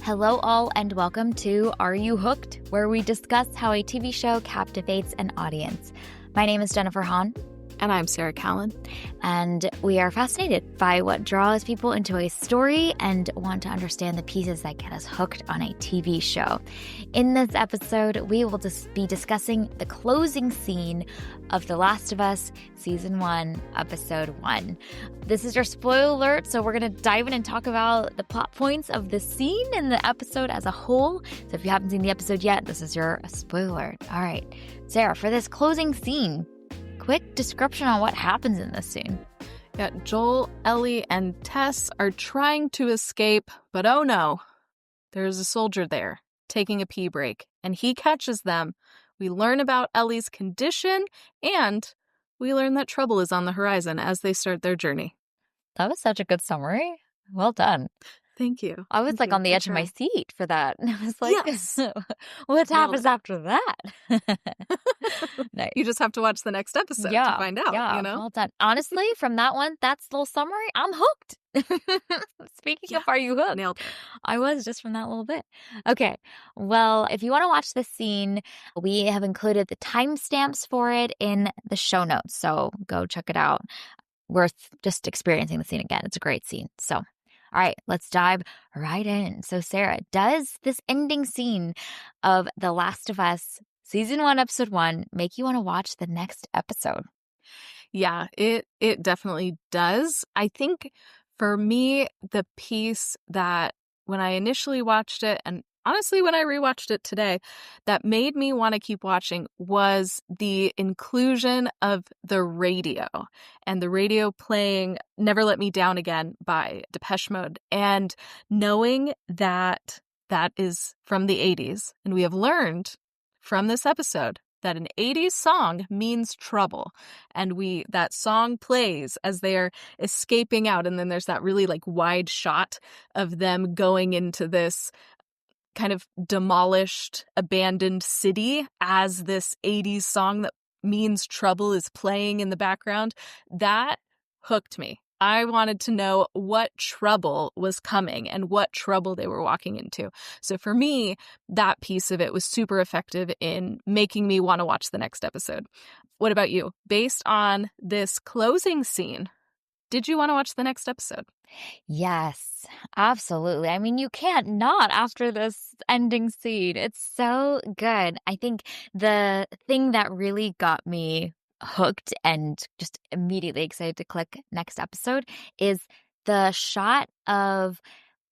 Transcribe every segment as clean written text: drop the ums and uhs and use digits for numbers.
Hello, all, and welcome to Are You Hooked?, where we discuss how a TV show captivates an audience. My name is Jennifer Hahn. And I'm Sarah Callan. And we are fascinated by what draws people into a story and want to understand the pieces that get us hooked on a TV show. In this episode, we will be discussing the closing scene of The Last of Us Season 1, Episode 1. This is your spoiler alert, so we're going to dive in and talk about the plot points of the scene and the episode as a whole. So if you haven't seen the episode yet, this is your spoiler alert. All right, Sarah, for this closing scene, quick description on what happens in this scene. Yeah, Joel, Ellie, and Tess are trying to escape, but oh no, there's a soldier there taking a pee break, and he catches them. We learn about Ellie's condition, and we learn that trouble is on the horizon as they start their journey. That was such a good summary. Well done. Thank you. I was on the edge of my seat for that. I was like, yes. What happens after that? Nice. You just have to watch the next episode to find out, you know? Well done. Honestly, from that one, that's the little summary, I'm hooked. Speaking of Are You Hooked? Nailed it. I was just from that little bit. Okay. Well, if you want to watch this scene, we have included the timestamps for it in the show notes. So go check it out. Worth just experiencing the scene again. It's a great scene. So all right, let's dive right in. So, Sarah, does this ending scene of The Last of Us Season 1, Episode 1 make you want to watch the next episode? Yeah, it definitely does. I think for me, the piece that when I initially watched it, and honestly, when I rewatched it today, that made me want to keep watching was the inclusion of the radio and the radio playing Never Let Me Down Again by Depeche Mode, and knowing that that is from the 80s. And we have learned from this episode that an 80s song means trouble. And that song plays as they are escaping out. And then there's that really wide shot of them going into this kind of demolished, abandoned city as this 80s song that means trouble is playing in the background. That hooked me. I wanted to know what trouble was coming and what trouble they were walking into. So for me, that piece of it was super effective in making me want to watch the next episode. What about you? Based on this closing scene, did you want to watch the next episode? Yes, absolutely. I mean, you can't not after this ending scene. It's so good. I think the thing that really got me hooked and just immediately excited to click next episode is the shot of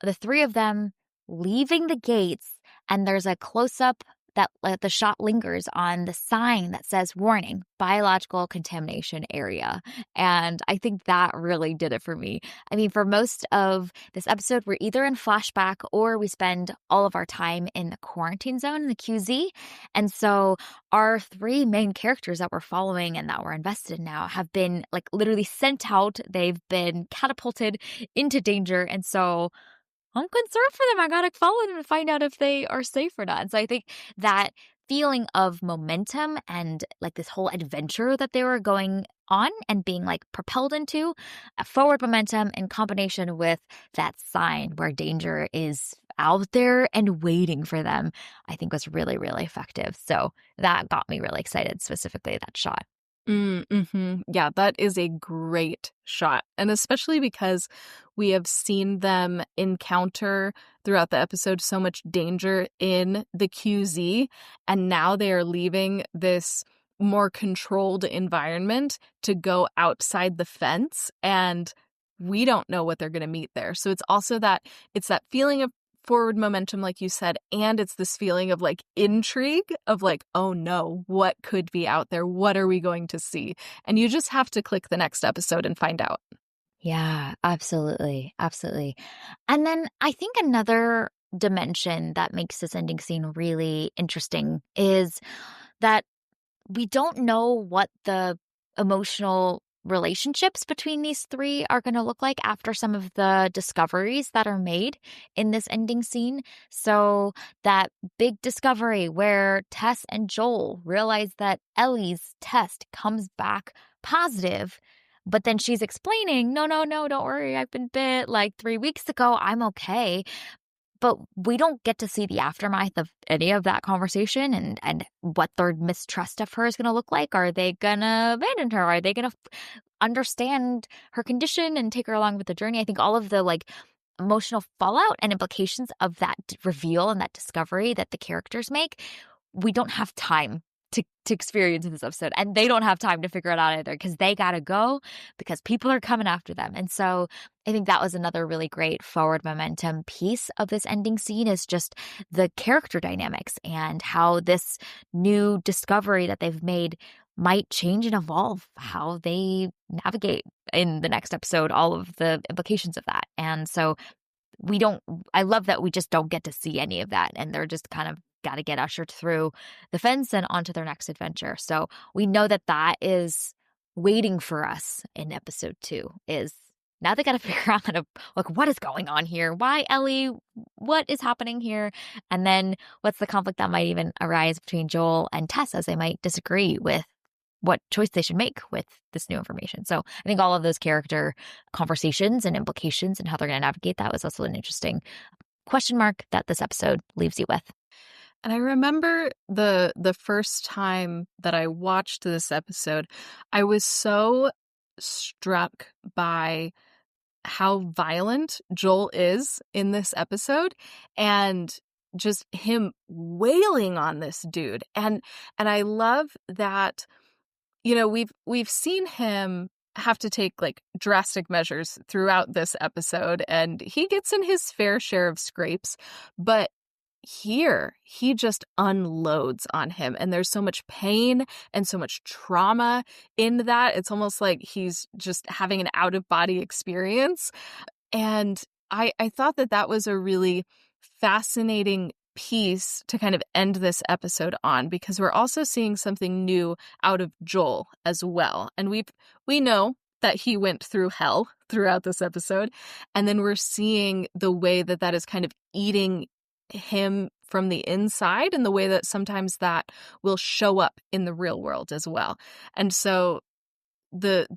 the three of them leaving the gates, and there's a close-up that the shot lingers on the sign that says warning, biological contamination area. And I think that really did it for me. I mean, for most of this episode, we're either in flashback or we spend all of our time in the quarantine zone in the QZ. And so our three main characters that we're following and that we're invested in now have been literally sent out. They've been catapulted into danger. And so I'm concerned for them. I gotta follow them to find out if they are safe or not. And so I think that feeling of momentum and this whole adventure that they were going on and being propelled into, a forward momentum in combination with that sign where danger is out there and waiting for them, I think was really, really effective. So that got me really excited, specifically that shot. Yeah, that is a great shot. And especially because we have seen them encounter throughout the episode so much danger in the QZ. And now they are leaving this more controlled environment to go outside the fence. And we don't know what they're going to meet there. So it's also that feeling of forward momentum, like you said, and it's this feeling of intrigue of oh no, what could be out there? What are we going to see? And you just have to click the next episode and find out. Yeah, absolutely. Absolutely. And then I think another dimension that makes this ending scene really interesting is that we don't know what the emotional relationships between these three are going to look like after some of the discoveries that are made in this ending scene. So that big discovery where Tess and Joel realize that Ellie's test comes back positive, but then she's explaining, no, don't worry, I've been bit 3 weeks ago, I'm okay. but we don't get to see the aftermath of any of that conversation and what their mistrust of her is going to look like. Are they going to abandon her? Are they going to understand her condition and take her along with the journey? I think all of the like emotional fallout and implications of that reveal and that discovery that the characters make, we don't have time to experience in this episode. And they don't have time to figure it out either because they got to go because people are coming after them. And so I think that was another really great forward momentum piece of this ending scene is just the character dynamics and how this new discovery that they've made might change and evolve how they navigate in the next episode, all of the implications of that. And so I love that we just don't get to see any of that. And they're just kind of got to get ushered through the fence and onto their next adventure. So we know that that is waiting for us in episode 2 is now they got to figure out like, what is going on here? Why Ellie? What is happening here? And then what's the conflict that might even arise between Joel and Tess as they might disagree with what choice they should make with this new information. So I think all of those character conversations and implications and how they're going to navigate that was also an interesting question mark that this episode leaves you with. And I remember the first time that I watched this episode, I was so struck by how violent Joel is in this episode and just him wailing on this dude. And I love that, you know, we've seen him have to take like drastic measures throughout this episode, and he gets in his fair share of scrapes, but here he just unloads on him, and there's so much pain and so much trauma in that. It's almost like he's just having an out-of-body experience. And I thought that was a really fascinating piece to kind of end this episode on, because we're also seeing something new out of Joel as well. And we know that he went through hell throughout this episode, and then we're seeing the way that is kind of eating him from the inside, and the way that sometimes that will show up in the real world as well. And so the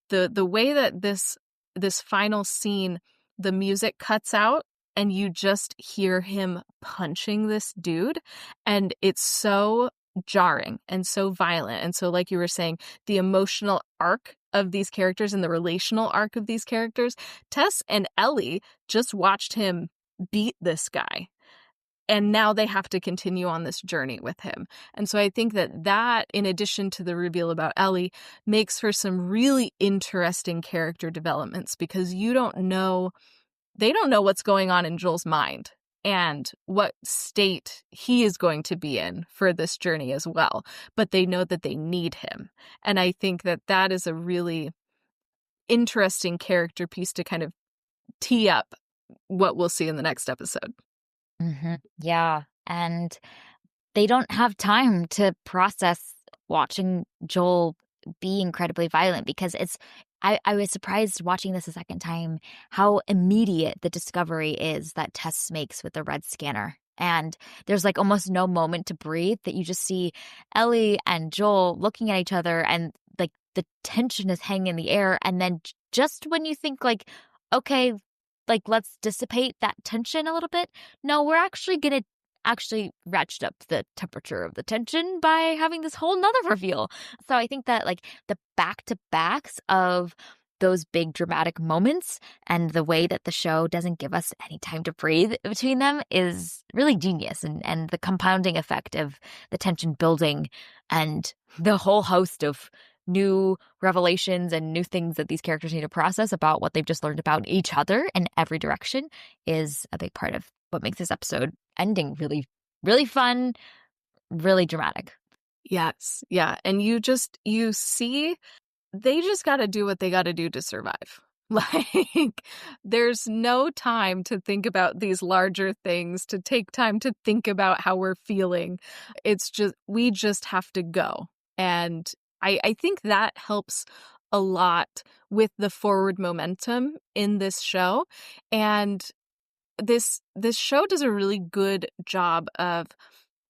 way that this final scene, the music cuts out and you just hear him punching this dude, and it's so jarring and so violent. And so, like you were saying, the emotional arc of these characters and the relational arc of these characters, Tess and Ellie just watched him beat this guy, and now they have to continue on this journey with him. And so I think that in addition to the reveal about Ellie, makes for some really interesting character developments, because they don't know what's going on in Joel's mind and what state he is going to be in for this journey as well. But they know that they need him. And I think that is a really interesting character piece to kind of tee up what we'll see in the next episode. Mm-hmm. Yeah. And they don't have time to process watching Joel be incredibly violent, because I was surprised watching this a second time how immediate the discovery is that Tess makes with the red scanner. And there's like almost no moment to breathe, that you just see Ellie and Joel looking at each other, and like the tension is hanging in the air. And then just when you think like, okay, like let's dissipate that tension a little bit, no, we're actually going to ratchet up the temperature of the tension by having this whole nother reveal. So I think that like the back-to-backs of those big dramatic moments and the way that the show doesn't give us any time to breathe between them is really genius. And the compounding effect of the tension building and the whole host of new revelations and new things that these characters need to process about what they've just learned about each other in every direction is a big part of what makes this episode ending really, really fun, really dramatic. Yes. Yeah. And you see, they just got to do what they got to do to survive. Like, there's no time to think about these larger things, to take time to think about how we're feeling. It's just, we just have to go. And I think that helps a lot with the forward momentum in this show. And this show does a really good job of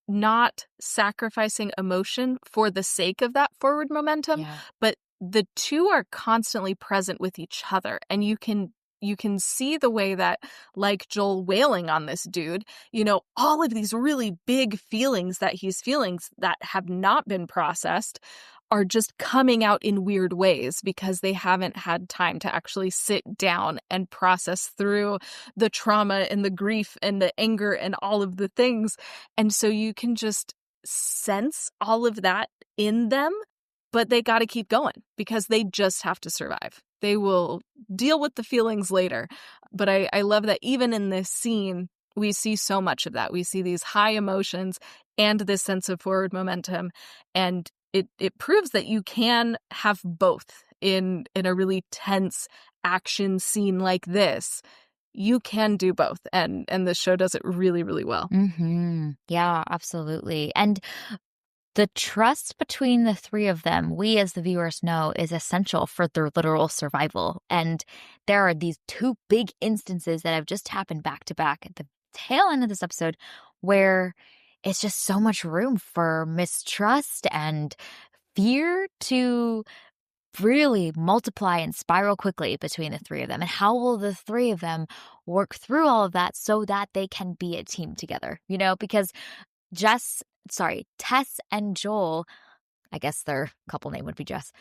not sacrificing emotion for the sake of that forward momentum, but the two are constantly present with each other, and you can you can see the way that, like Joel wailing on this dude, all of these really big feelings that he's feeling that have not been processed are just coming out in weird ways because they haven't had time to actually sit down and process through the trauma and the grief and the anger and all of the things. And so you can just sense all of that in them, but they got to keep going because they just have to survive. They will deal with the feelings later. But I love that even in this scene, we see so much of that. We see these high emotions and this sense of forward momentum. And it proves that you can have both in a really tense action scene like this. You can do both. And this show does it really, really well. Mm-hmm. Yeah, absolutely. And the trust between the three of them, we as the viewers know, is essential for their literal survival. And there are these two big instances that have just happened back to back at the tail end of this episode where it's just so much room for mistrust and fear to really multiply and spiral quickly between the three of them. And how will the three of them work through all of that so that they can be a team together? Because Tess and Joel, I guess their couple name would be Jess.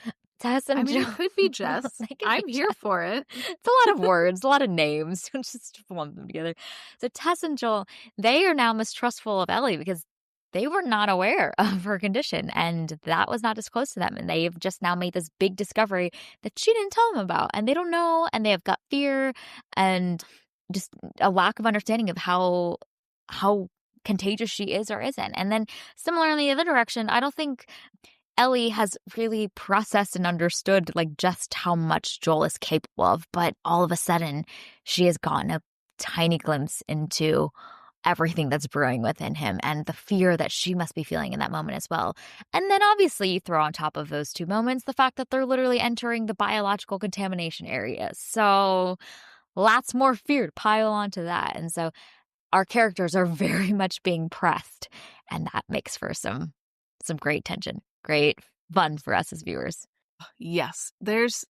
Tess and Joel. It could be Jess. I'm here for it. It's a lot of words, a lot of names. Just lump them together. So Tess and Joel, they are now mistrustful of Ellie because they were not aware of her condition and that was not disclosed to them. And they've just now made this big discovery that she didn't tell them about. And they don't know. And they have gut fear and just a lack of understanding of how contagious she is or isn't. And then similarly in the other direction, I don't think Ellie has really processed and understood just how much Joel is capable of, but all of a sudden she has gotten a tiny glimpse into everything that's brewing within him and the fear that she must be feeling in that moment as well. And then obviously you throw on top of those two moments the fact that they're literally entering the biological contamination area. So lots more fear to pile onto that. And so our characters are very much being pressed, and that makes for some great tension, great fun for us as viewers. Yes, there's,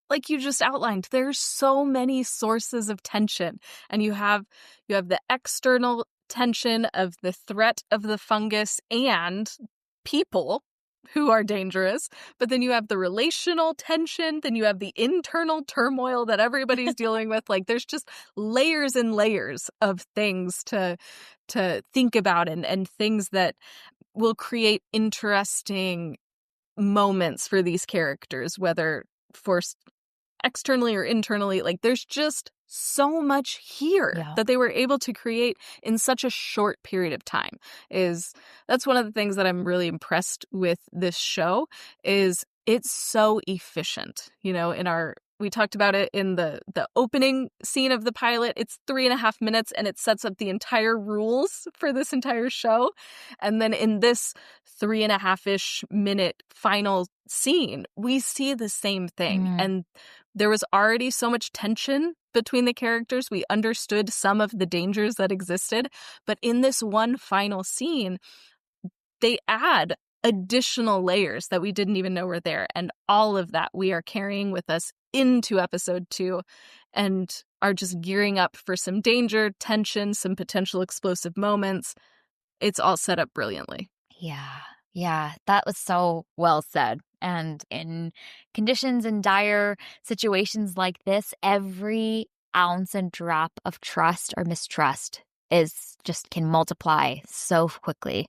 like you just outlined, there's so many sources of tension, and you have the external tension of the threat of the fungus and people who are dangerous, but then you have the relational tension, then you have the internal turmoil that everybody's dealing with. There's just layers and layers of things to think about and things that will create interesting moments for these characters, whether forced externally or internally. There's just so much here that they were able to create in such a short period of time. That's one of the things that I'm really impressed with this show is it's so efficient. We talked about it in the opening scene of the pilot. It's 3.5 minutes and it sets up the entire rules for this entire show. And then in this 3.5-ish minute final scene, we see the same thing. And there was already so much tension between the characters. We understood some of the dangers that existed. But in this one final scene, they add additional layers that we didn't even know were there. And all of that we are carrying with us into episode 2 and are just gearing up for some danger, tension, some potential explosive moments. It's all set up brilliantly. Yeah, that was so well said. And in conditions and dire situations like this, every ounce and drop of trust or mistrust can multiply so quickly.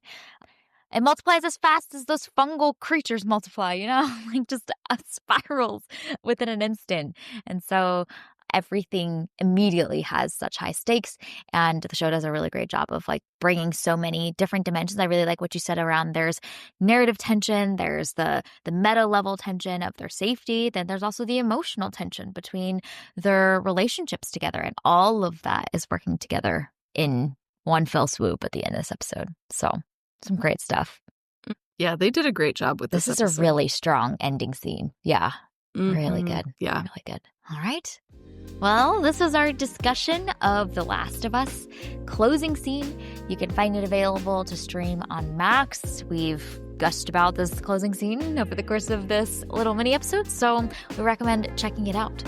It multiplies as fast as those fungal creatures multiply, just spirals within an instant. And so everything immediately has such high stakes, and the show does a really great job of bringing so many different dimensions. I really like what you said around there's narrative tension, there's the meta level tension of their safety, then there's also the emotional tension between their relationships together, and all of that is working together in one fell swoop at the end of this episode. So some great stuff. Yeah, they did a great job with this episode. This is a really strong ending scene. Yeah. Really good. Yeah. Really good. All right. Well, this was our discussion of The Last of Us closing scene. You can find it available to stream on Max. We've gushed about this closing scene over the course of this little mini episode, so we recommend checking it out.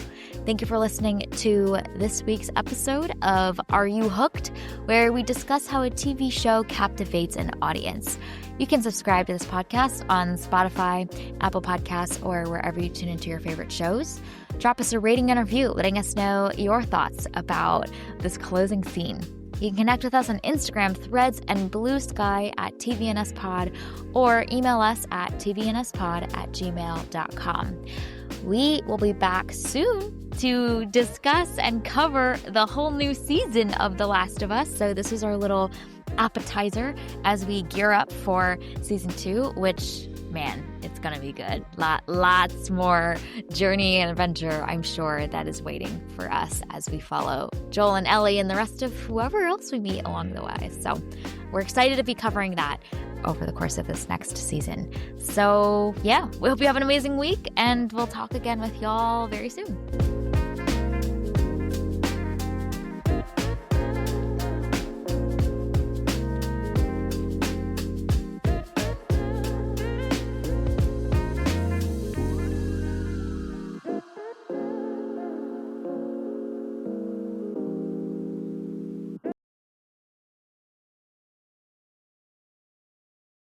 Thank you for listening to this week's episode of Are You Hooked?, where we discuss how a TV show captivates an audience. You can subscribe to this podcast on Spotify, Apple Podcasts, or wherever you tune into your favorite shows. Drop us a rating and review, letting us know your thoughts about this closing scene. You can connect with us on Instagram, Threads, and Blue Sky at TVNSPod, or email us at tvnspod@gmail.com. We will be back soon to discuss and cover the whole new season of The Last of Us. So this was our little appetizer as we gear up for season 2, which, man, it's gonna be good. Lots more journey and adventure, I'm sure, that is waiting for us as we follow Joel and Ellie and the rest of whoever else we meet along the way. So we're excited to be covering that over the course of this next season. So yeah, we hope you have an amazing week, and we'll talk again with y'all very soon.